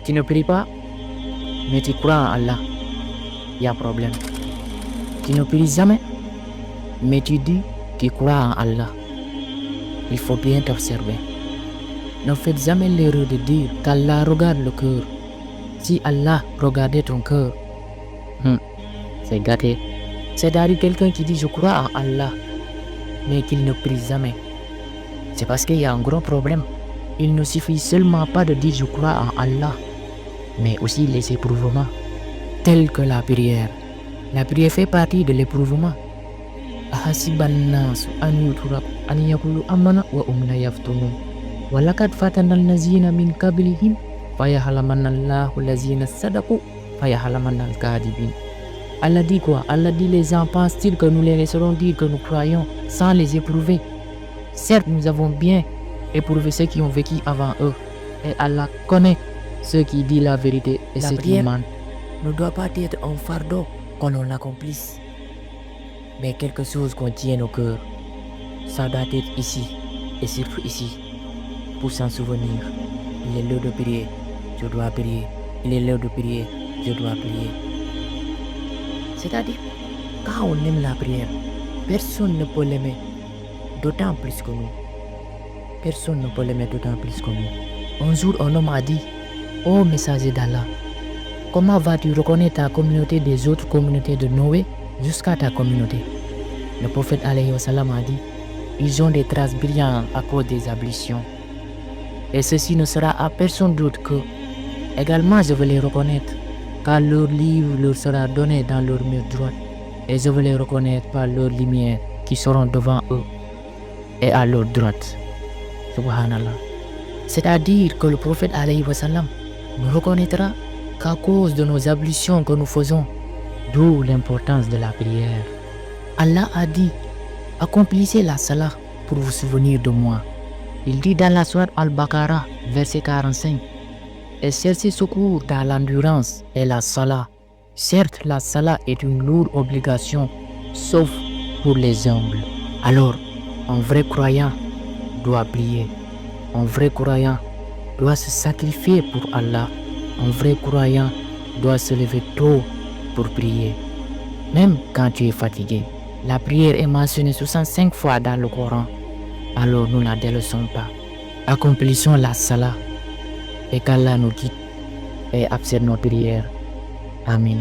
Tu ne pries pas, mais tu crois en Allah. Il y a problème. Tu ne pries jamais, mais tu dis tu crois en Allah. Il faut bien t'observer. Ne faites jamais l'erreur de dire qu'Allah regarde le cœur. Si Allah regardait ton cœur, c'est gâté. C'est-à-dire quelqu'un qui dit je crois en Allah, mais qu'il ne prie jamais. C'est parce qu'il y a un gros problème. Il ne suffit seulement pas de dire je crois en Allah, mais aussi les éprousements, tels que la prière. La prière fait partie de l'éprouvement. Ahasibannasu an yutraku an yaqulu amanna wa hum la yaftunun. Wa laqad fatana allazina min qablihim fayahalamanna Allahu allazina sadaqu fayahalamanna al-kadhibin. Allah dit quoi? Allah dit les gens pensent-ils que nous les laisserons dire que nous croyons sans les éprouver? Certes, nous avons bien éprouvé ceux qui ont vécu avant eux. Et Allah connaît ceux qui disent la vérité et ceux qui mentent. Ne doit pas être un fardeau quand on l'accomplisse, mais quelque chose qu'on tienne au cœur. Ça doit être ici, et surtout ici, pour s'en souvenir. Il est l'heure de prier, je dois prier. Il est l'heure de prier, je dois prier. C'est-à-dire, quand on aime la prière, personne ne peut l'aimer d'autant plus que nous. Personne ne peut l'aimer d'autant plus que nous. Un jour, un homme a dit, ô messager d'Allah, comment vas-tu reconnaître ta communauté des autres communautés de Noé jusqu'à ta communauté? Le prophète alayhi wa sallam a dit, ils ont des traces brillantes à cause des ablutions. Et ceci ne sera à personne d'autre que, également je vais les reconnaître, car leur livre leur sera donné dans leur mur droite, et je vais les reconnaître par leurs lumières qui seront devant eux et à leur droite. Subhanallah. C'est-à-dire que le prophète alayhi wa sallam nous reconnaîtra qu'à cause de nos ablutions que nous faisons, d'où l'importance de la prière. Allah a dit, accomplissez la salat pour vous souvenir de moi. Il dit dans la sourate Al-Baqarah, verset 45, et cherchez secours dans l'endurance et la salat. Certes, la salat est une lourde obligation, sauf pour les humbles. Alors, un vrai croyant doit prier. Un vrai croyant doit se sacrifier pour Allah. Un vrai croyant doit se lever tôt pour prier. Même quand tu es fatigué. La prière est mentionnée 65 fois dans le Coran. Alors nous ne la délaissons pas. Accomplissons la salat et qu'Allah nous guide et accepte nos prières. Amin.